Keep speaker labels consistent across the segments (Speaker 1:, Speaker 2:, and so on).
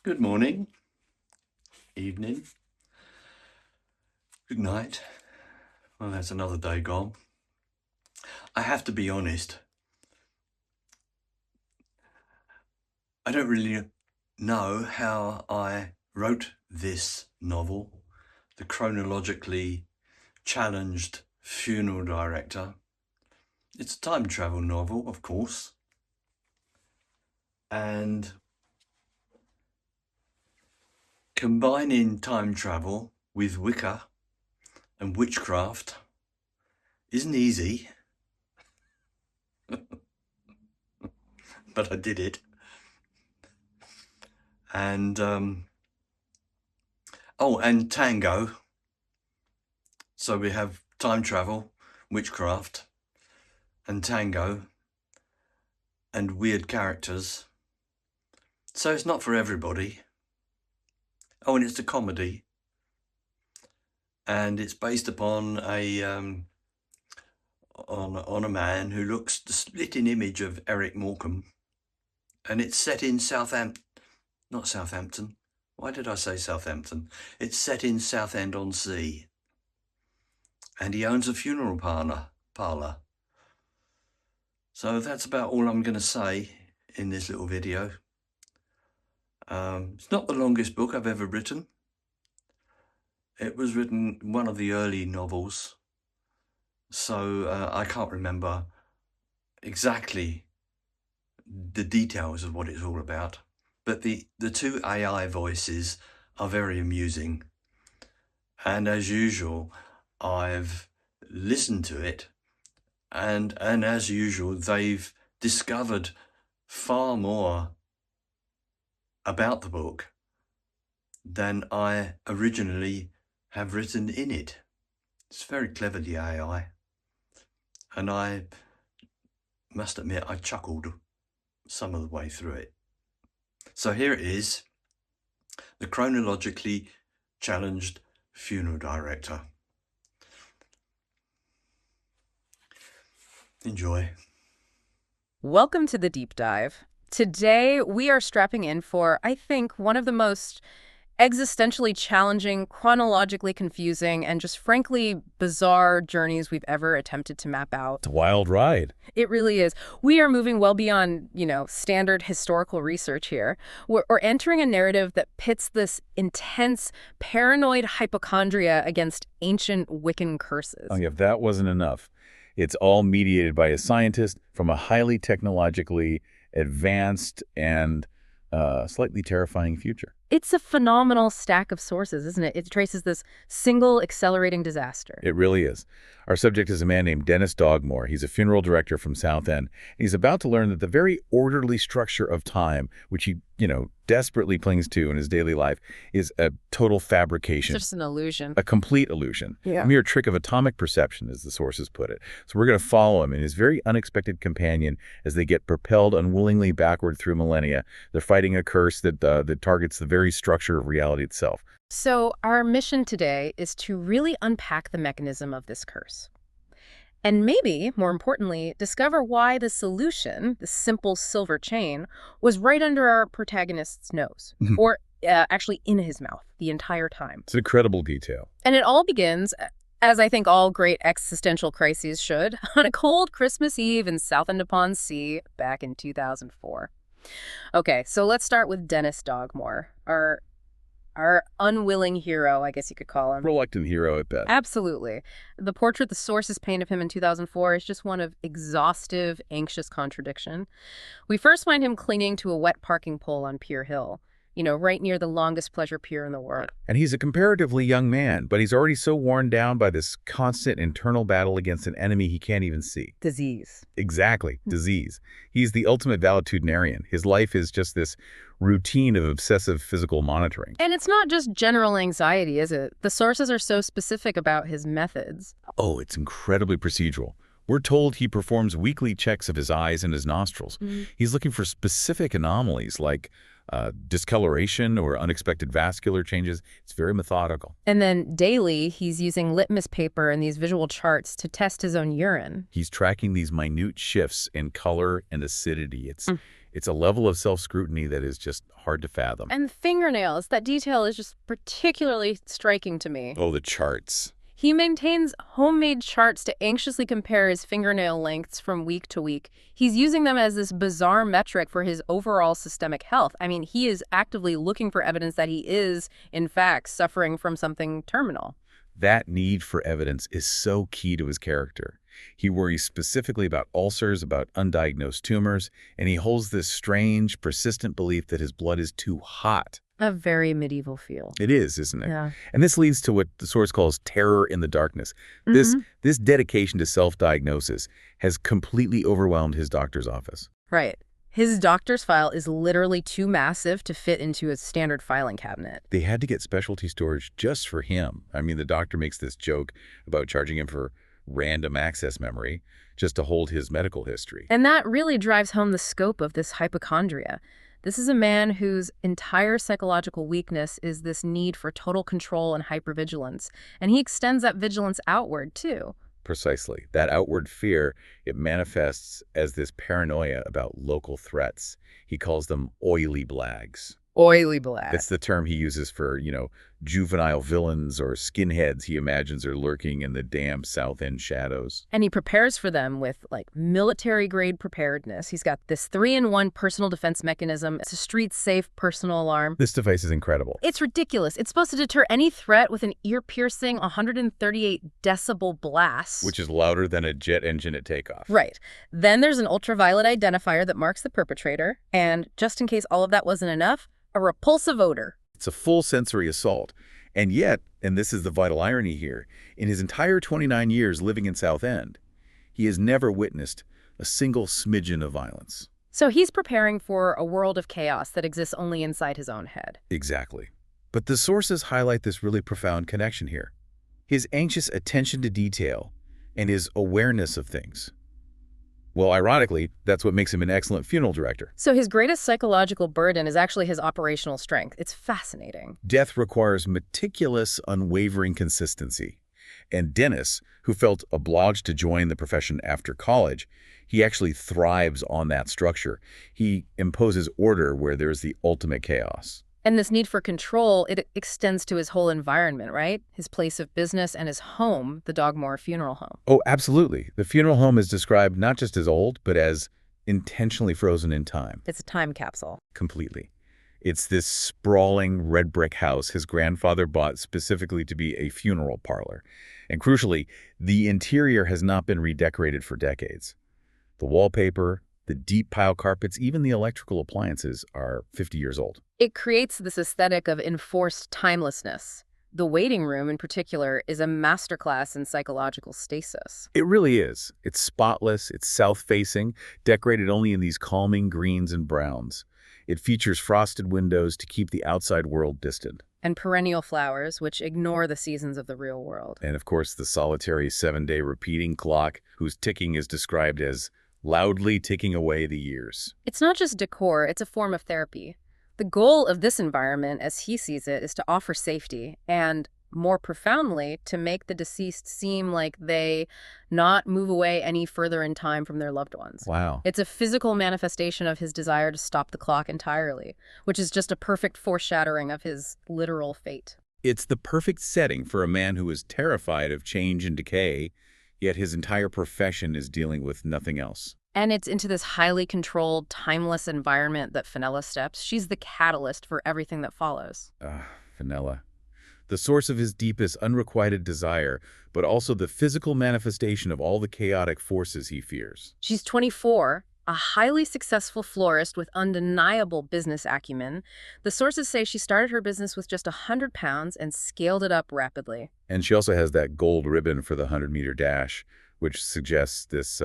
Speaker 1: Good morning, evening, good night. Well, that's another day gone. I have to be honest, I don't really know how I wrote this novel, The Chronologically Challenged Funeral Director. It's a time travel novel, of course, and combining time travel with Wicca and witchcraft isn't easy, but I did it. And and tango. So we have time travel, witchcraft, and tango, and weird characters. So it's not for everybody. Oh, and it's a comedy, and it's based upon a on a man who looks the splitting image of Eric Morecambe, and it's set in not Southampton. Why did I say Southampton? It's set in Southend On Sea, and he owns a funeral parlour. So that's about all I'm going to say in this little video. It's not the longest book I've ever written. It was written one of the early novels, so I can't remember exactly the details of what it's all about. But the two AI voices are very amusing. And as usual, I've listened to it, and as usual, they've discovered far more about the book than I originally have written in it. It's very clever, the AI. And I must admit, I chuckled some of the way through it. So here it is, The Chronologically Challenged Funeral Director. Enjoy.
Speaker 2: Welcome to the deep dive. Today, we are strapping in for, I think, one of the most existentially challenging, chronologically confusing, and just frankly bizarre journeys we've ever attempted to map out.
Speaker 3: It's a wild ride.
Speaker 2: It really is. We are moving well beyond, standard historical research here. We're entering a narrative that pits this intense, paranoid hypochondria against ancient Wiccan curses.
Speaker 3: Oh, yeah, if that wasn't enough, it's all mediated by a scientist from a highly technologically advanced and slightly terrifying future.
Speaker 2: It's a phenomenal stack of sources, isn't it? It traces this single accelerating disaster.
Speaker 3: It really is. Our subject is a man named Dennis Dogmore. He's a funeral director from Southend. He's about to learn that the very orderly structure of time, which he, desperately clings to in his daily life, is a total fabrication.
Speaker 2: It's just an illusion.
Speaker 3: A complete illusion.
Speaker 2: Yeah.
Speaker 3: A mere trick of atomic perception, as the sources put it. So we're going to follow him and his very unexpected companion as they get propelled unwillingly backward through millennia. They're fighting a curse that targets the very structure of reality itself.
Speaker 2: So our mission today is to really unpack the mechanism of this curse. And maybe, more importantly, discover why the solution, the simple silver chain, was right under our protagonist's nose, or actually in his mouth the entire time.
Speaker 3: It's an incredible detail.
Speaker 2: And it all begins, as I think all great existential crises should, on a cold Christmas Eve in Southend On Sea back in 2004. Okay, so let's start with Dennis Dogmore, our unwilling hero, I guess you could call him.
Speaker 3: Reluctant hero at best.
Speaker 2: Absolutely. The portrait the sources paint of him in 2004 is just one of exhaustive, anxious contradiction. We first find him clinging to a wet parking pole on Pier Hill, right near the longest pleasure pier in the world.
Speaker 3: And he's a comparatively young man, but he's already so worn down by this constant internal battle against an enemy he can't even see.
Speaker 2: Disease.
Speaker 3: Exactly, disease. He's the ultimate valetudinarian. His life is just this routine of obsessive physical monitoring.
Speaker 2: And it's not just general anxiety, is it? The sources are so specific about his methods.
Speaker 3: Oh, it's incredibly procedural. We're told he performs weekly checks of his eyes and his nostrils. He's looking for specific anomalies like discoloration or unexpected vascular changes. It's very methodical.
Speaker 2: And then daily, he's using litmus paper and these visual charts to test his own urine.
Speaker 3: He's tracking these minute shifts in color and acidity. It's a level of self-scrutiny that is just hard to fathom.
Speaker 2: And fingernails, that detail is just particularly striking to me.
Speaker 3: Oh, the charts.
Speaker 2: He maintains homemade charts to anxiously compare his fingernail lengths from week to week. He's using them as this bizarre metric for his overall systemic health. I mean, he is actively looking for evidence that he is, in fact, suffering from something terminal.
Speaker 3: That need for evidence is so key to his character. He worries specifically about ulcers, about undiagnosed tumors, and he holds this strange, persistent belief that his blood is too hot.
Speaker 2: A very medieval feel.
Speaker 3: It is, isn't it?
Speaker 2: Yeah.
Speaker 3: And this leads to what the source calls terror in the darkness. This dedication to self-diagnosis has completely overwhelmed his doctor's office.
Speaker 2: Right. His doctor's file is literally too massive to fit into a standard filing cabinet.
Speaker 3: They had to get specialty storage just for him. I mean, the doctor makes this joke about charging him for random access memory just to hold his medical history.
Speaker 2: And that really drives home the scope of this hypochondria. This is a man whose entire psychological weakness is this need for total control and hypervigilance. And he extends that vigilance outward, too.
Speaker 3: Precisely. That outward fear, it manifests as this paranoia about local threats. He calls them oily blags.
Speaker 2: Oily black.
Speaker 3: That's the term he uses for, juvenile villains or skinheads he imagines are lurking in the damp Southend shadows.
Speaker 2: And he prepares for them with, military-grade preparedness. He's got this 3-in-1 personal defense mechanism. It's a street-safe personal alarm.
Speaker 3: This device is incredible.
Speaker 2: It's ridiculous. It's supposed to deter any threat with an ear-piercing 138-decibel blast.
Speaker 3: Which is louder than a jet engine at takeoff.
Speaker 2: Right. Then there's an ultraviolet identifier that marks the perpetrator. And just in case all of that wasn't enough, a repulsive odor.
Speaker 3: It's a full sensory assault. And yet, and this is the vital irony here, in his entire 29 years living in Southend, he has never witnessed a single smidgen of violence.
Speaker 2: So he's preparing for a world of chaos that exists only inside his own head.
Speaker 3: Exactly. But the sources highlight this really profound connection here. His anxious attention to detail and his awareness of things. Well, ironically, that's what makes him an excellent funeral director.
Speaker 2: So his greatest psychological burden is actually his operational strength. It's fascinating.
Speaker 3: Death requires meticulous, unwavering consistency. And Dennis, who felt obliged to join the profession after college, he actually thrives on that structure. He imposes order where there's the ultimate chaos.
Speaker 2: And this need for control, it extends to his whole environment, right? His place of business and his home, the Dogmore funeral home.
Speaker 3: Oh, absolutely. The funeral home is described not just as old, but as intentionally frozen in time.
Speaker 2: It's a time capsule.
Speaker 3: Completely. It's this sprawling red brick house his grandfather bought specifically to be a funeral parlor. And crucially, the interior has not been redecorated for decades. The wallpaper, the deep pile carpets, even the electrical appliances are 50 years old.
Speaker 2: It creates this aesthetic of enforced timelessness. The waiting room, in particular, is a masterclass in psychological stasis.
Speaker 3: It really is. It's spotless, it's south-facing, decorated only in these calming greens and browns. It features frosted windows to keep the outside world distant.
Speaker 2: And perennial flowers, which ignore the seasons of the real world.
Speaker 3: And of course, the solitary 7-day repeating clock, whose ticking is described as loudly ticking away the years.
Speaker 2: It's not just decor, it's a form of therapy. The goal of this environment, as he sees it, is to offer safety and, more profoundly, to make the deceased seem like they not move away any further in time from their loved ones.
Speaker 3: Wow.
Speaker 2: It's a physical manifestation of his desire to stop the clock entirely, which is just a perfect foreshadowing of his literal fate.
Speaker 3: It's the perfect setting for a man who is terrified of change and decay, yet his entire profession is dealing with nothing else.
Speaker 2: And it's into this highly controlled, timeless environment that Fenella steps. She's the catalyst for everything that follows.
Speaker 3: Fenella. The source of his deepest unrequited desire, but also the physical manifestation of all the chaotic forces he fears.
Speaker 2: She's 24, a highly successful florist with undeniable business acumen. The sources say she started her business with just 100 pounds and scaled it up rapidly.
Speaker 3: And she also has that gold ribbon for the 100-meter dash, which suggests this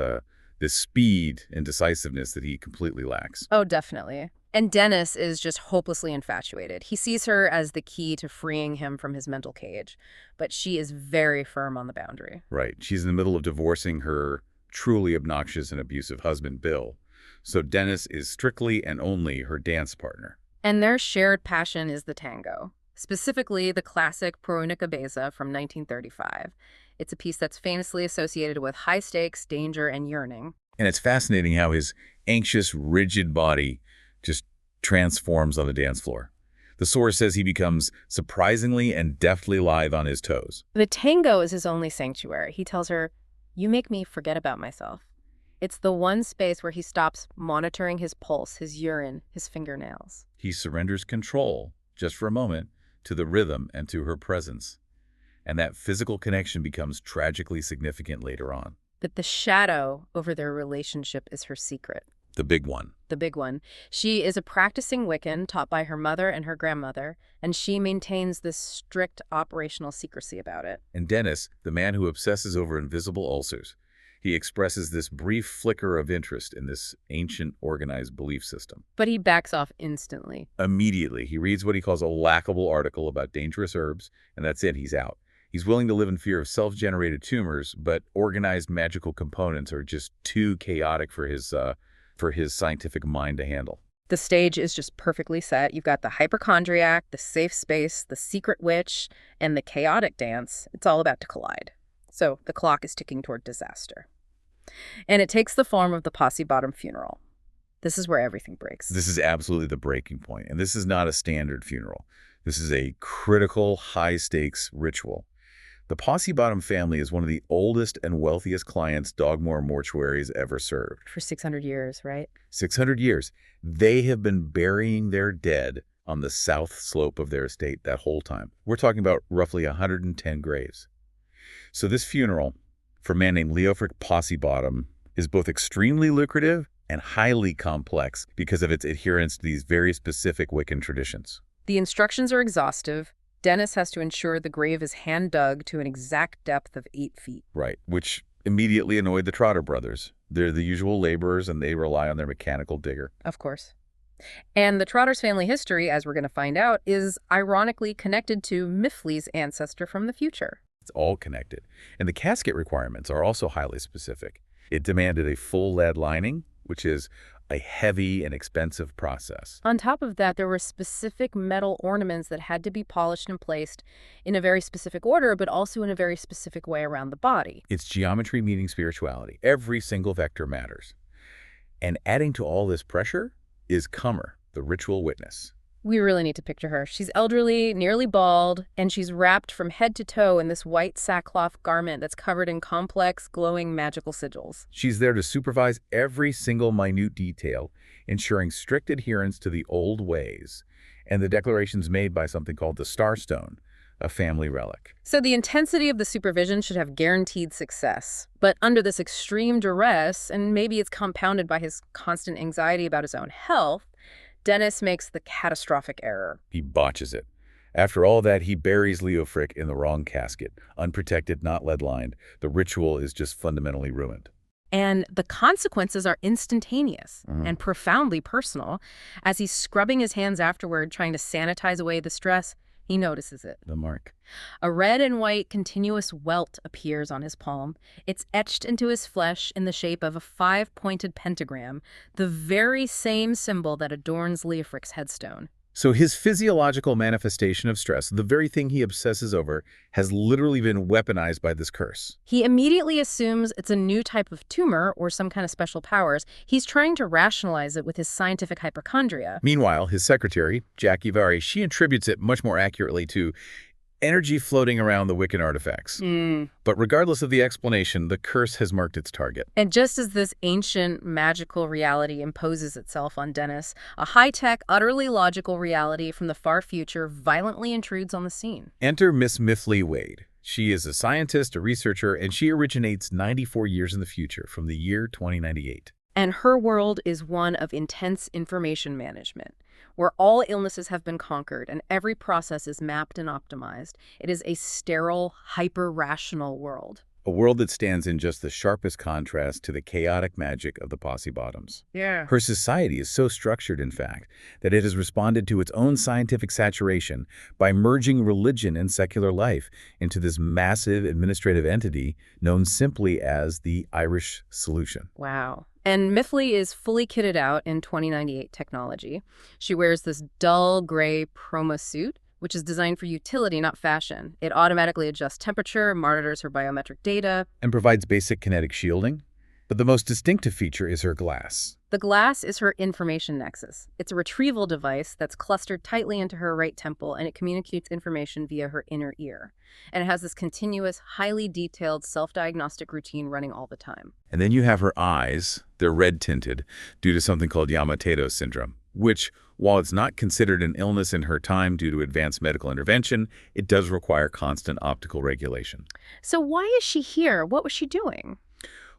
Speaker 3: speed and decisiveness that he completely lacks.
Speaker 2: Oh, definitely. And Dennis is just hopelessly infatuated. He sees her as the key to freeing him from his mental cage, but she is very firm on the boundary.
Speaker 3: Right. She's in the middle of divorcing her truly obnoxious and abusive husband, Bill. So Dennis is strictly and only her dance partner.
Speaker 2: And their shared passion is the tango, specifically the classic Veronica from 1935. It's a piece that's famously associated with high stakes, danger, and yearning.
Speaker 3: And it's fascinating how his anxious, rigid body just transforms on the dance floor. The source says he becomes surprisingly and deftly lithe on his toes.
Speaker 2: The tango is his only sanctuary. He tells her, "You make me forget about myself." It's the one space where he stops monitoring his pulse, his urine, his fingernails.
Speaker 3: He surrenders control, just for a moment, to the rhythm and to her presence. And that physical connection becomes tragically significant later on.
Speaker 2: But the shadow over their relationship is her secret.
Speaker 3: The big one.
Speaker 2: The big one. She is a practicing Wiccan taught by her mother and her grandmother, and she maintains this strict operational secrecy about it.
Speaker 3: And Dennis, the man who obsesses over invisible ulcers, he expresses this brief flicker of interest in this ancient organized belief system.
Speaker 2: But he backs off instantly.
Speaker 3: Immediately, he reads what he calls a lackable article about dangerous herbs, and that's it, he's out. He's willing to live in fear of self-generated tumors, but organized magical components are just too chaotic for his scientific mind to handle.
Speaker 2: The stage is just perfectly set. You've got the hypochondriac, the safe space, the secret witch, and the chaotic dance. It's all about to collide. So the clock is ticking toward disaster. And it takes the form of the posse bottom funeral. This is where everything breaks.
Speaker 3: This is absolutely the breaking point, and this is not a standard funeral. This is a critical, high-stakes ritual. The Posse Bottom family is one of the oldest and wealthiest clients Dogmore mortuaries ever served.
Speaker 2: For 600 years, right?
Speaker 3: 600 years. They have been burying their dead on the south slope of their estate that whole time. We're talking about roughly 110 graves. So this funeral, for a man named Leofric Posse Bottom, is both extremely lucrative and highly complex because of its adherence to these very specific Wiccan traditions.
Speaker 2: The instructions are exhaustive. Dennis has to ensure the grave is hand-dug to an exact depth of 8 feet.
Speaker 3: Right, which immediately annoyed the Trotter brothers. They're the usual laborers, and they rely on their mechanical digger.
Speaker 2: Of course. And the Trotter's family history, as we're going to find out, is ironically connected to Miftley's ancestor from the future.
Speaker 3: It's all connected. And the casket requirements are also highly specific. It demanded a full lead lining, which is a heavy and expensive process.
Speaker 2: On top of that, there were specific metal ornaments that had to be polished and placed in a very specific order, but also in a very specific way around the body.
Speaker 3: It's geometry meeting spirituality. Every single vector matters. And adding to all this pressure is Cummer, the ritual witness.
Speaker 2: We really need to picture her. She's elderly, nearly bald, and she's wrapped from head to toe in this white sackcloth garment that's covered in complex, glowing magical sigils.
Speaker 3: She's there to supervise every single minute detail, ensuring strict adherence to the old ways and the declarations made by something called the Starstone, a family relic.
Speaker 2: So the intensity of the supervision should have guaranteed success. But under this extreme duress, and maybe it's compounded by his constant anxiety about his own health, Dennis makes the catastrophic error.
Speaker 3: He botches it. After all that, he buries Leofric in the wrong casket. Unprotected, not lead-lined. The ritual is just fundamentally ruined.
Speaker 2: And the consequences are instantaneous and profoundly personal. As he's scrubbing his hands afterward, trying to sanitize away the stress, he notices it.
Speaker 3: The mark.
Speaker 2: A red and white continuous welt appears on his palm. It's etched into his flesh in the shape of a 5-pointed pentagram, the very same symbol that adorns Leofric's headstone.
Speaker 3: So his physiological manifestation of stress, the very thing he obsesses over, has literally been weaponized by this curse.
Speaker 2: He immediately assumes it's a new type of tumor or some kind of special powers. He's trying to rationalize it with his scientific hypochondria.
Speaker 3: Meanwhile, his secretary, Jackie Vari, she attributes it much more accurately to energy floating around the Wiccan artifacts. But regardless of the explanation, the curse has marked its target.
Speaker 2: And just as this ancient magical reality imposes itself on Dennis, a high-tech, utterly logical reality from the far future violently intrudes on the scene.
Speaker 3: Enter Miss Miftley Wade. She is a scientist, a researcher, and she originates 94 years in the future, from the year 2098.
Speaker 2: And her world is one of intense information management, where all illnesses have been conquered and every process is mapped and optimized. It is a sterile, hyper-rational world.
Speaker 3: A world that stands in just the sharpest contrast to the chaotic magic of the Posse Bottoms.
Speaker 2: Yeah.
Speaker 3: Her society is so structured, in fact, that it has responded to its own scientific saturation by merging religion and secular life into this massive administrative entity known simply as the Irish Solution.
Speaker 2: Wow. And Miftley is fully kitted out in 2098 technology. She wears this dull gray promo suit, which is designed for utility, not fashion. It automatically adjusts temperature, monitors her biometric data,
Speaker 3: And provides basic kinetic shielding. But the most distinctive feature is her glass.
Speaker 2: The glass is her information nexus. It's a retrieval device that's clustered tightly into her right temple, and it communicates information via her inner ear. And it has this continuous, highly detailed self-diagnostic routine running all the time.
Speaker 3: And then you have her eyes. They're red-tinted due to something called Yamamoto syndrome, which, while it's not considered an illness in her time due to advanced medical intervention, it does require constant optical regulation.
Speaker 2: So why is she here? What was she doing?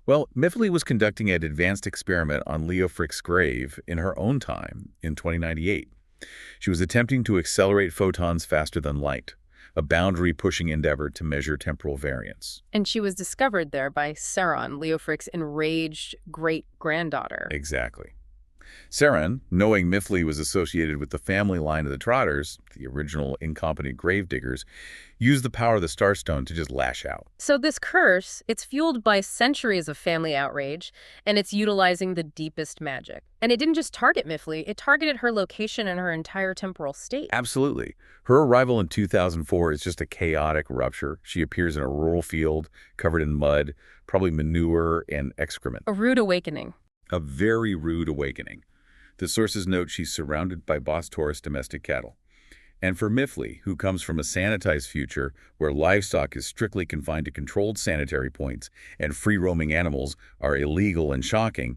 Speaker 3: Well, Miftley was conducting an advanced experiment on Leo Frick's grave in her own time in 2098. She was attempting to accelerate photons faster than light, a boundary-pushing endeavor to measure temporal variance.
Speaker 2: And she was discovered there by Saron, Leo Frick's enraged great-granddaughter.
Speaker 3: Exactly. Saron, knowing Miftley was associated with the family line of the Trotters, the original incompetent gravediggers, used the power of the Starstone to just lash out.
Speaker 2: So this curse, it's fueled by centuries of family outrage, and it's utilizing the deepest magic. And it didn't just target Miftley, it targeted her location and her entire temporal state.
Speaker 3: Absolutely. Her arrival in 2004 is just a chaotic rupture. She appears in a rural field, covered in mud, probably manure and excrement.
Speaker 2: A rude awakening.
Speaker 3: A very rude awakening. The sources note she's surrounded by Bos Taurus domestic cattle. And for Miftley, who comes from a sanitized future where livestock is strictly confined to controlled sanitary points and free-roaming animals are illegal and shocking,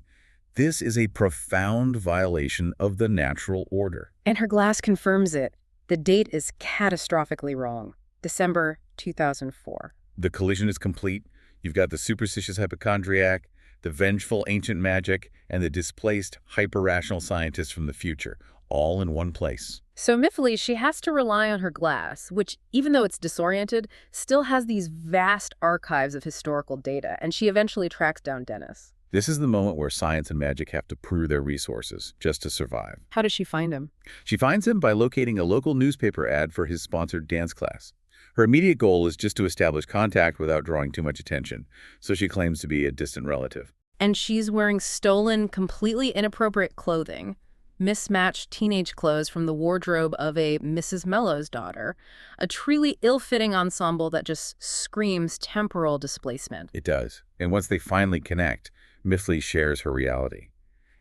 Speaker 3: this is a profound violation of the natural order.
Speaker 2: And her glass confirms it. The date is catastrophically wrong. December 2004.
Speaker 3: The collision is complete. You've got the superstitious hypochondriac, the vengeful ancient magic, and the displaced hyper-rational scientist from the future, all in one place.
Speaker 2: So Miftley, she has to rely on her glass, which, even though it's disoriented, still has these vast archives of historical data, and she eventually tracks down Dennis.
Speaker 3: This is the moment where science and magic have to prove their resources just to survive.
Speaker 2: How does she find him?
Speaker 3: She finds him by locating a local newspaper ad for his sponsored dance class. Her immediate goal is just to establish contact without drawing too much attention, so she claims to be a distant relative.
Speaker 2: And she's wearing stolen, completely inappropriate clothing, mismatched teenage clothes from the wardrobe of a Mrs. Mellow's daughter, a truly ill-fitting ensemble that just screams temporal displacement.
Speaker 3: It does. And once they finally connect, Miftley shares her reality.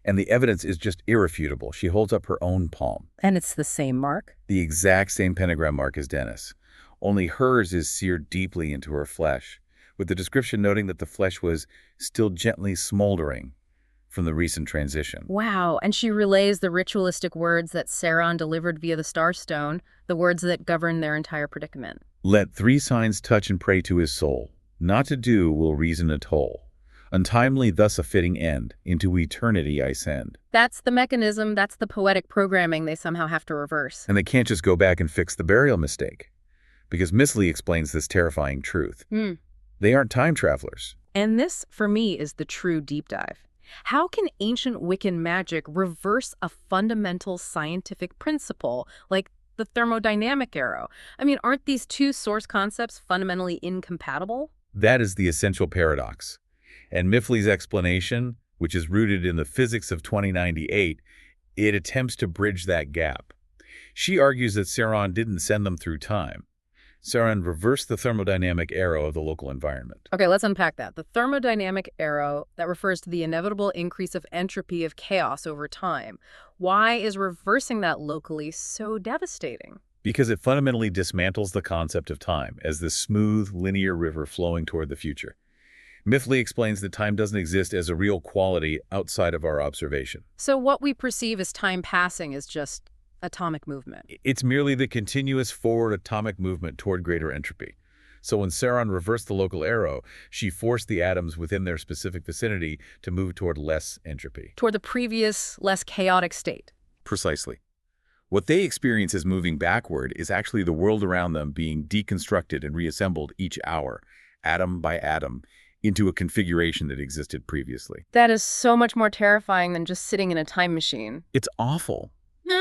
Speaker 3: And the evidence is just irrefutable. She holds up her own palm.
Speaker 2: And it's the same mark?
Speaker 3: The exact same pentagram mark as Dennis. Only hers is seared deeply into her flesh, with the description noting that the flesh was still gently smoldering from the recent transition.
Speaker 2: Wow, and she relays the ritualistic words that Saron delivered via the Starstone, the words that govern their entire predicament.
Speaker 3: Let three signs touch and pray to his soul. Not to do will reason a toll. Untimely thus a fitting end, into eternity I send.
Speaker 2: That's the mechanism, that's the poetic programming they somehow have to reverse.
Speaker 3: And they can't just go back and fix the burial mistake, because Miftley explains this terrifying truth. They aren't time travelers.
Speaker 2: And this, for me, is the true deep dive. How can ancient Wiccan magic reverse a fundamental scientific principle like the thermodynamic arrow? I mean, aren't these two source concepts fundamentally incompatible?
Speaker 3: That is the essential paradox. And Miftley's explanation, which is rooted in the physics of 2098, it attempts to bridge that gap. She argues that Saron didn't send them through time. Saron reversed the thermodynamic arrow of the local environment.
Speaker 2: Okay, let's unpack that. The thermodynamic arrow, that refers to the inevitable increase of entropy of chaos over time. Why is reversing that locally so devastating?
Speaker 3: Because it fundamentally dismantles the concept of time as this smooth, linear river flowing toward the future. Miftley explains that time doesn't exist as a real quality outside of our observation.
Speaker 2: So what we perceive as time passing is just atomic movement.
Speaker 3: It's merely the continuous forward atomic movement toward greater entropy. So when Saron reversed the local arrow, she forced the atoms within their specific vicinity to move toward less entropy.
Speaker 2: Toward the previous, less chaotic state.
Speaker 3: Precisely. What they experience as moving backward is actually the world around them being deconstructed and reassembled each hour, atom by atom, into a configuration that existed previously.
Speaker 2: That is so much more terrifying than just sitting in a time machine.
Speaker 3: It's awful.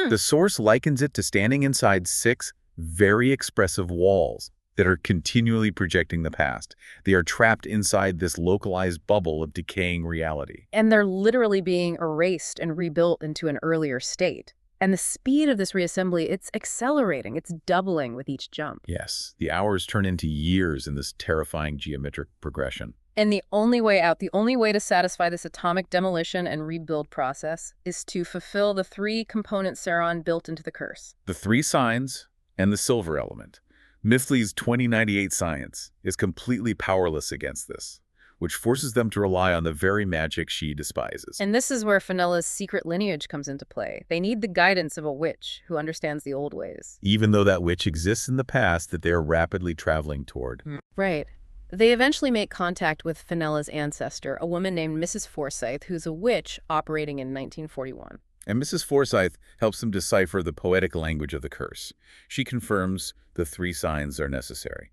Speaker 3: The source likens it to standing inside 6 very expressive walls that are continually projecting the past. They are trapped inside this localized bubble of decaying reality.
Speaker 2: And they're literally being erased and rebuilt into an earlier state. And the speed of this reassembly, it's accelerating. It's doubling with each jump.
Speaker 3: Yes, the hours turn into years in this terrifying geometric progression.
Speaker 2: And the only way out, the only way to satisfy this atomic demolition and rebuild process is to fulfill the three-component Saron built into the curse.
Speaker 3: The three signs and the silver element. Miftley's 2098 science is completely powerless against this, which forces them to rely on the very magic she despises.
Speaker 2: And this is where Fenella's secret lineage comes into play. They need the guidance of a witch who understands the old ways.
Speaker 3: Even though that witch exists in the past that they are rapidly traveling toward.
Speaker 2: Right. They eventually make contact with Fenella's ancestor, a woman named Mrs. Forsyth, who's a witch operating in 1941.
Speaker 3: And Mrs. Forsyth helps them decipher the poetic language of the curse. She confirms the three signs are necessary.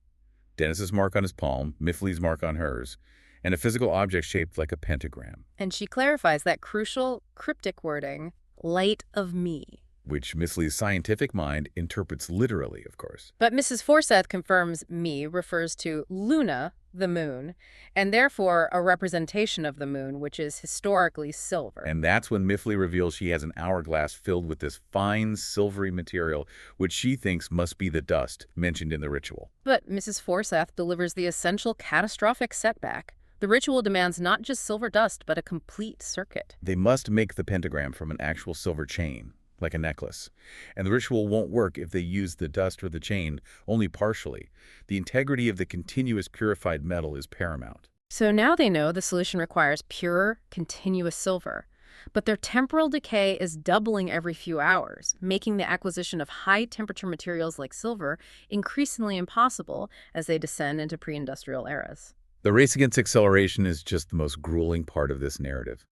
Speaker 3: Dennis's mark on his palm, Miftley's mark on hers, and a physical object shaped like a pentagram.
Speaker 2: And she clarifies that crucial, cryptic wording, light of me.
Speaker 3: Which Miftley's scientific mind interprets literally, of course.
Speaker 2: But Mrs. Forsyth confirms me refers to Luna, the moon, and therefore a representation of the moon, which is historically silver.
Speaker 3: And that's when Miftley reveals she has an hourglass filled with this fine, silvery material, which she thinks must be the dust mentioned in the ritual.
Speaker 2: But Mrs. Forsyth delivers the essential catastrophic setback. The ritual demands not just silver dust, but a complete circuit.
Speaker 3: They must make the pentagram from an actual silver chain, like a necklace. And the ritual won't work if they use the dust or the chain only partially. The integrity of the continuous purified metal is paramount.
Speaker 2: So now they know the solution requires pure, continuous silver. But their temporal decay is doubling every few hours, making the acquisition of high-temperature materials like silver increasingly impossible as they descend into pre-industrial eras.
Speaker 3: The race against acceleration is just the most grueling part of this narrative.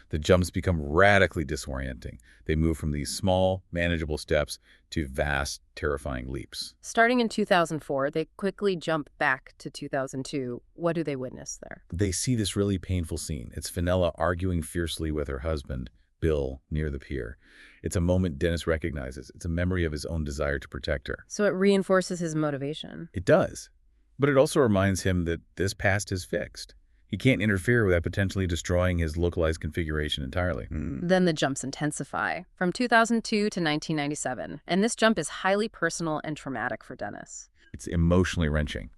Speaker 3: The jumps become radically disorienting. They move from these small, manageable steps to vast, terrifying leaps.
Speaker 2: Starting in 2004, they quickly jump back to 2002. What do they witness there?
Speaker 3: They see this really painful scene. It's Fenella arguing fiercely with her husband, Bill, near the pier. It's a moment Dennis recognizes. It's a memory of his own desire to protect her.
Speaker 2: So it reinforces his motivation.
Speaker 3: It does. But it also reminds him that this past is fixed. He can't interfere without potentially destroying his localized configuration entirely.
Speaker 2: Then the jumps intensify, from 2002 to 1997, and this jump is highly personal and traumatic for Dennis.
Speaker 3: It's emotionally wrenching.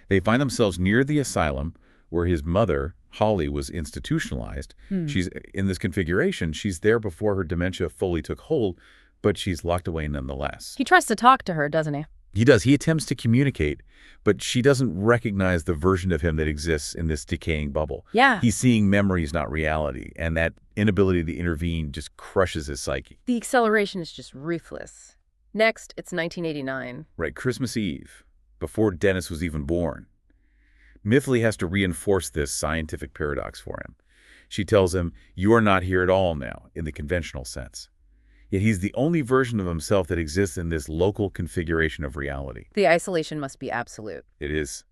Speaker 3: They find themselves near the asylum where his mother, Holly, was institutionalized. She's in this configuration. She's there before her dementia fully took hold, but she's locked away nonetheless.
Speaker 2: He tries to talk to her, doesn't he?
Speaker 3: He does. He attempts to communicate, but she doesn't recognize the version of him that exists in this decaying bubble.
Speaker 2: Yeah.
Speaker 3: He's seeing memories, not reality, and that inability to intervene just crushes his psyche.
Speaker 2: The acceleration is just ruthless. Next, it's 1989.
Speaker 3: Right, Christmas Eve, before Dennis was even born. Miftley has to reinforce this scientific paradox for him. She tells him, "You are not here at all now," in the conventional sense. Yet he's the only version of himself that exists in this local configuration of reality.
Speaker 2: The isolation must be absolute.
Speaker 3: It is.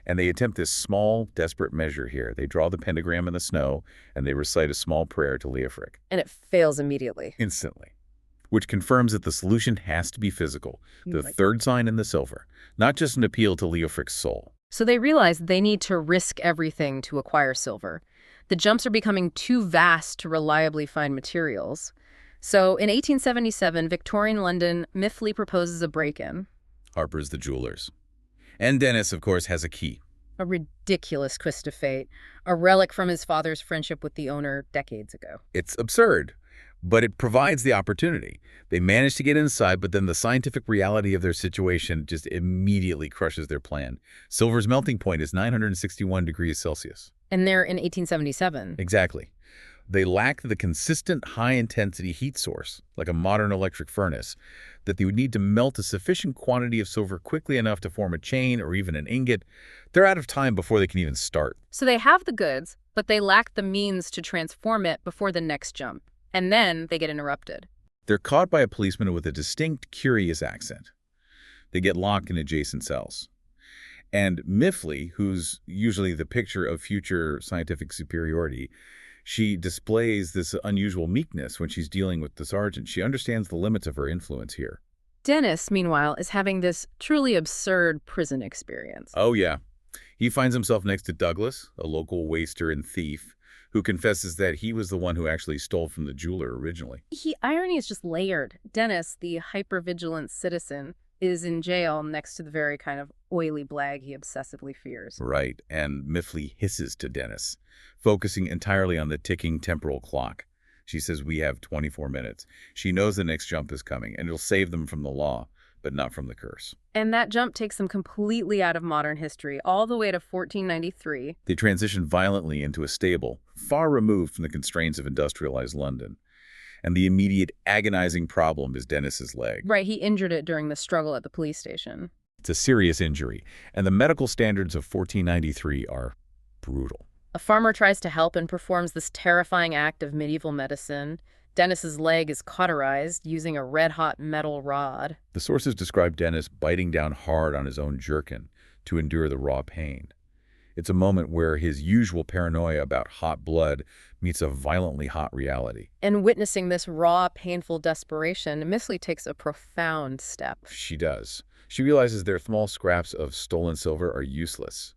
Speaker 3: And they attempt this small, desperate measure here. They draw the pentagram in the snow, and they recite a small prayer to Leofric.
Speaker 2: And it fails immediately.
Speaker 3: Instantly. Which confirms that the solution has to be physical. The third sign in the silver. Not just an appeal to Leofric's soul.
Speaker 2: So they realize they need to risk everything to acquire silver. The jumps are becoming too vast to reliably find materials. So in 1877, Victorian London, Miftley proposes a break-in.
Speaker 3: Harper's the jewelers. And Dennis, of course, has a key.
Speaker 2: A ridiculous twist of fate, a relic from his father's friendship with the owner decades ago.
Speaker 3: It's absurd, but it provides the opportunity. They manage to get inside, but then the scientific reality of their situation just immediately crushes their plan. Silver's melting point is 961 degrees Celsius.
Speaker 2: And they're in 1877.
Speaker 3: Exactly. They lack the consistent high-intensity heat source, like a modern electric furnace, that they would need to melt a sufficient quantity of silver quickly enough to form a chain or even an ingot. They're out of time before they can even start.
Speaker 2: So they have the goods, but they lack the means to transform it before the next jump. And then they get interrupted.
Speaker 3: They're caught by a policeman with a distinct, curious accent. They get locked in adjacent cells. And Miftley, who's usually the picture of future scientific superiority, she displays this unusual meekness when she's dealing with the sergeant. She understands the limits of her influence here.
Speaker 2: Dennis, meanwhile, is having this truly absurd prison experience.
Speaker 3: Oh, yeah. He finds himself next to Douglas, a local waster and thief, who confesses that he was the one who actually stole from the jeweler originally.
Speaker 2: Irony is just layered. Dennis, the hypervigilant citizen, is in jail next to the very kind of oily blag he obsessively fears.
Speaker 3: Right, and Miftley hisses to Dennis, focusing entirely on the ticking temporal clock. She says, "We have 24 minutes. She knows the next jump is coming, and it'll save them from the law, but not from the curse.
Speaker 2: And that jump takes them completely out of modern history, all the way to 1493.
Speaker 3: They transition violently into a stable, far removed from the constraints of industrialized London. And the immediate agonizing problem is Dennis's leg.
Speaker 2: Right, he injured it during the struggle at the police station.
Speaker 3: It's a serious injury, and the medical standards of 1493 are brutal.
Speaker 2: A farmer tries to help and performs this terrifying act of medieval medicine. Dennis's leg is cauterized using a red-hot metal rod.
Speaker 3: The sources describe Dennis biting down hard on his own jerkin to endure the raw pain. It's a moment where his usual paranoia about hot blood meets a violently hot reality.
Speaker 2: And witnessing this raw, painful desperation, Miftley takes a profound step.
Speaker 3: She does. She realizes their small scraps of stolen silver are useless.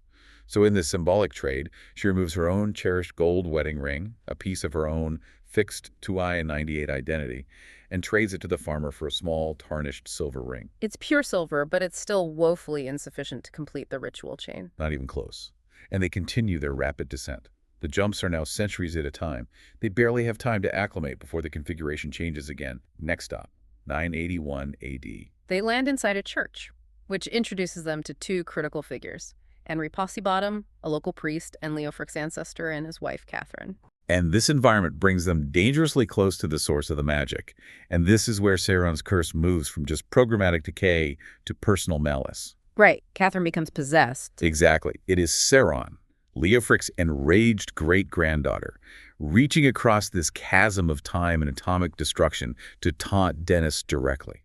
Speaker 3: So in this symbolic trade, she removes her own cherished gold wedding ring, a piece of her own fixed 2I-98 identity, and trades it to the farmer for a small, tarnished silver ring.
Speaker 2: It's pure silver, but it's still woefully insufficient to complete the ritual chain.
Speaker 3: Not even close. And they continue their rapid descent. The jumps are now centuries at a time. They barely have time to acclimate before the configuration changes again. Next stop, 981 AD.
Speaker 2: They land inside a church, which introduces them to two critical figures: Henry Possebottom, a local priest, and Leofric's ancestor and his wife, Catherine.
Speaker 3: And this environment brings them dangerously close to the source of the magic. And this is where Sauron's curse moves from just programmatic decay to personal malice.
Speaker 2: Right, Catherine becomes possessed.
Speaker 3: Exactly. It is Sauron, Leofric's enraged great-granddaughter, reaching across this chasm of time and atomic destruction to taunt Dennis directly.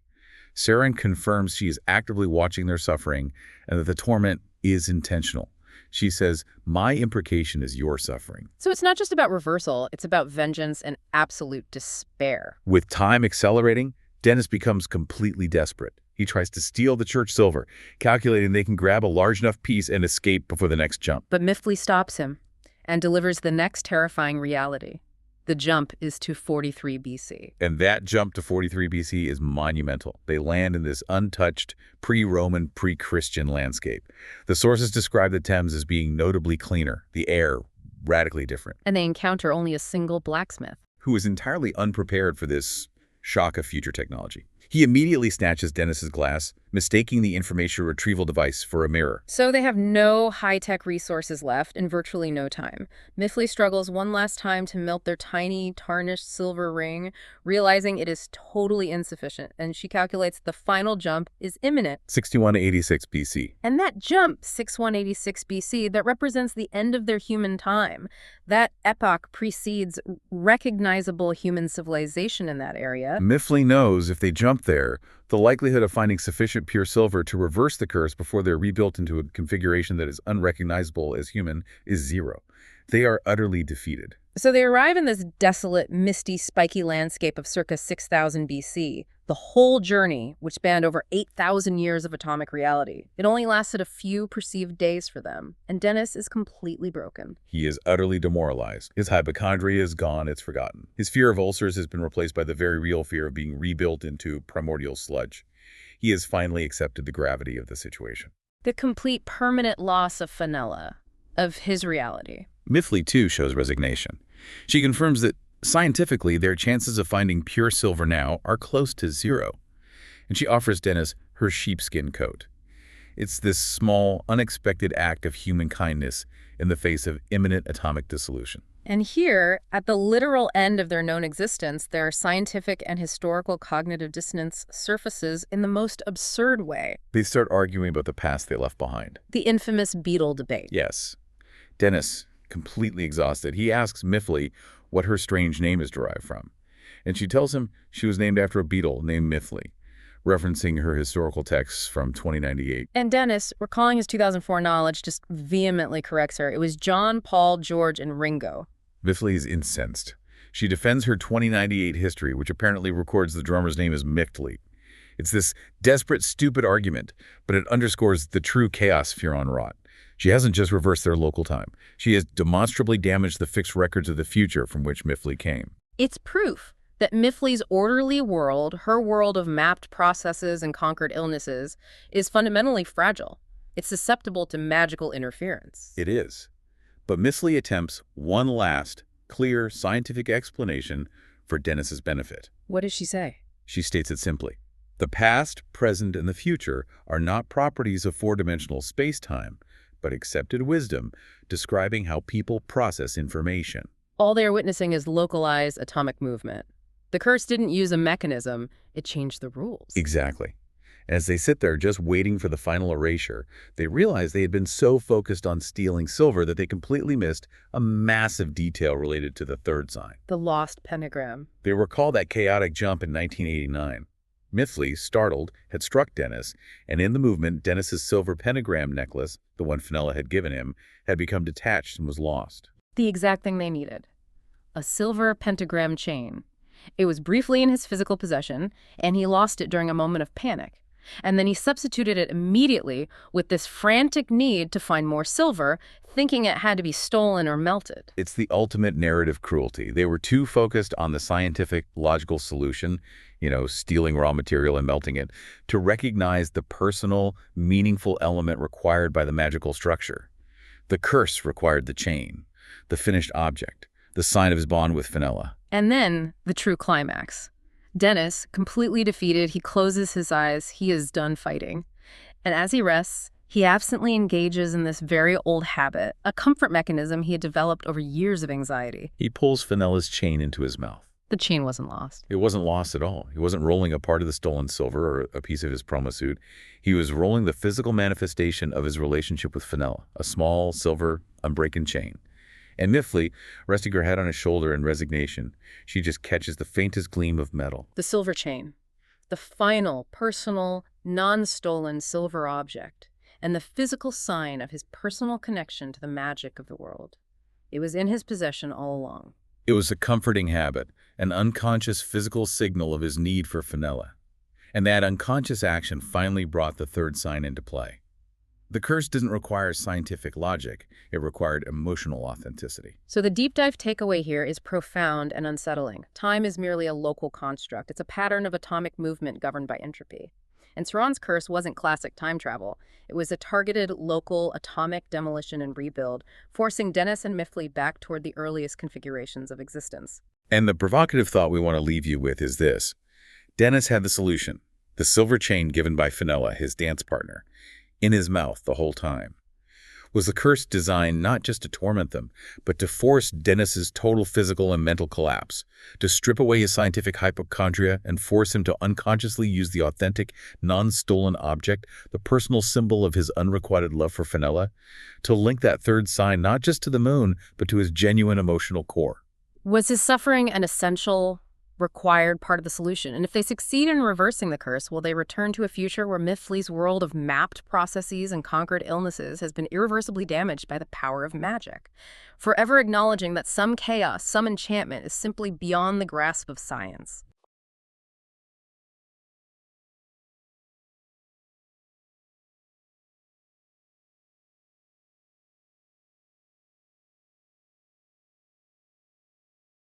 Speaker 3: Sauron confirms she is actively watching their suffering and that the torment is intentional. She says, "My imprecation is your suffering."
Speaker 2: So it's not just about reversal, it's about vengeance and absolute despair.
Speaker 3: With time accelerating, Dennis becomes completely desperate. He tries to steal the church silver, calculating they can grab a large enough piece and escape before the next jump.
Speaker 2: But Miftley stops him and delivers the next terrifying reality. The jump is to 43 BC.
Speaker 3: And that jump to 43 BC is monumental. They land in this untouched, pre-Roman, pre-Christian landscape. The sources describe the Thames as being notably cleaner, the air radically different.
Speaker 2: And they encounter only a single blacksmith,
Speaker 3: who is entirely unprepared for this shock of future technology. He immediately snatches Dennis's glass, mistaking the information retrieval device for a mirror.
Speaker 2: So they have no high-tech resources left and virtually no time. Miftley struggles one last time to melt their tiny, tarnished silver ring, realizing it is totally insufficient, and she calculates the final jump is imminent.
Speaker 3: 6186 BC.
Speaker 2: And that jump, 6186 BC, that represents the end of their human time. That epoch precedes recognizable human civilization in that area.
Speaker 3: Miftley knows if they jump there, the likelihood of finding sufficient pure silver to reverse the curse before they're rebuilt into a configuration that is unrecognizable as human is zero. They are utterly defeated.
Speaker 2: So they arrive in this desolate, misty, spiky landscape of circa 6000 BC. The whole journey, which spanned over 8,000 years of atomic reality, it only lasted a few perceived days for them, and Dennis is completely broken.
Speaker 3: He is utterly demoralized. His hypochondria is gone, it's forgotten. His fear of ulcers has been replaced by the very real fear of being rebuilt into primordial sludge. He has finally accepted the gravity of the situation.
Speaker 2: The complete permanent loss of Fenella, of his reality.
Speaker 3: Miftley, too, shows resignation. She confirms that scientifically, their chances of finding pure silver now are close to zero. And she offers Dennis her sheepskin coat. It's this small, unexpected act of human kindness in the face of imminent atomic dissolution.
Speaker 2: And here, at the literal end of their known existence, their scientific and historical cognitive dissonance surfaces in the most absurd way.
Speaker 3: They start arguing about the past they left behind.
Speaker 2: The infamous beetle debate.
Speaker 3: Yes. Dennis, completely exhausted, he asks Miftley what her strange name is derived from. And she tells him she was named after a beetle named Miftley, referencing her historical texts from 2098.
Speaker 2: And Dennis, recalling his 2004 knowledge, just vehemently corrects her. It was John, Paul, George, and Ringo.
Speaker 3: Miftley is incensed. She defends her 2098 history, which apparently records the drummer's name as Miftley. It's this desperate, stupid argument, but it underscores the true chaos Sauron wrought. She hasn't just reversed their local time. She has demonstrably damaged the fixed records of the future from which Miftley came.
Speaker 2: It's proof that Miftley's orderly world, her world of mapped processes and conquered illnesses, is fundamentally fragile. It's susceptible to magical interference.
Speaker 3: It is. But Miftley attempts one last, clear, scientific explanation for Dennis's benefit.
Speaker 2: What does she say?
Speaker 3: She states it simply. The past, present, and the future are not properties of four-dimensional space-time, but accepted wisdom describing how people process information.
Speaker 2: All they are witnessing is localized atomic movement. The curse didn't use a mechanism, it changed the rules.
Speaker 3: Exactly. As they sit there just waiting for the final erasure, they realize they had been so focused on stealing silver that they completely missed a massive detail related to the third sign.
Speaker 2: The lost pentagram.
Speaker 3: They recall that chaotic jump in 1989. Miftley, startled, had struck Dennis, and in the movement, Dennis's silver pentagram necklace, the one Fenella had given him, had become detached and was lost.
Speaker 2: The exact thing they needed. A silver pentagram chain. It was briefly in his physical possession, and he lost it during a moment of panic. And then he substituted it immediately with this frantic need to find more silver, thinking it had to be stolen or melted.
Speaker 3: It's the ultimate narrative cruelty. They were too focused on the scientific, logical solution, stealing raw material and melting it, to recognize the personal, meaningful element required by the magical structure. The curse required the chain, the finished object, the sign of his bond with Fenella.
Speaker 2: And then the true climax. Dennis, completely defeated, he closes his eyes. He is done fighting. And as he rests, he absently engages in this very old habit, a comfort mechanism he had developed over years of anxiety.
Speaker 3: He pulls Fenella's chain into his mouth.
Speaker 2: The chain wasn't lost.
Speaker 3: It wasn't lost at all. He wasn't rolling a part of the stolen silver or a piece of his promo suit. He was rolling the physical manifestation of his relationship with Fenella, a small, silver, unbroken chain. And Miftley, resting her head on his shoulder in resignation, she just catches the faintest gleam of metal.
Speaker 2: The silver chain. The final, personal, non-stolen silver object, and the physical sign of his personal connection to the magic of the world. It was in his possession all along.
Speaker 3: It was a comforting habit, an unconscious physical signal of his need for Fenella. And that unconscious action finally brought the third sign into play. The curse didn't require scientific logic. It required emotional authenticity.
Speaker 2: So the deep dive takeaway here is profound and unsettling. Time is merely a local construct. It's a pattern of atomic movement governed by entropy. And Saron's curse wasn't classic time travel. It was a targeted local atomic demolition and rebuild, forcing Dennis and Miftley back toward the earliest configurations of existence.
Speaker 3: And the provocative thought we want to leave you with is this. Dennis had the solution, the silver chain given by Fenella, his dance partner, in his mouth the whole time. Was the curse designed not just to torment them, but to force Dennis's total physical and mental collapse, to strip away his scientific hypochondria and force him to unconsciously use the authentic, non-stolen object, the personal symbol of his unrequited love for Fenella, to link that third sign not just to the moon, but to his genuine emotional core?
Speaker 2: Was his suffering an essential, required part of the solution? And if they succeed in reversing the curse, will they return to a future where Miftley's world of mapped processes and conquered illnesses has been irreversibly damaged by the power of magic, forever acknowledging that some chaos, some enchantment is simply beyond the grasp of science?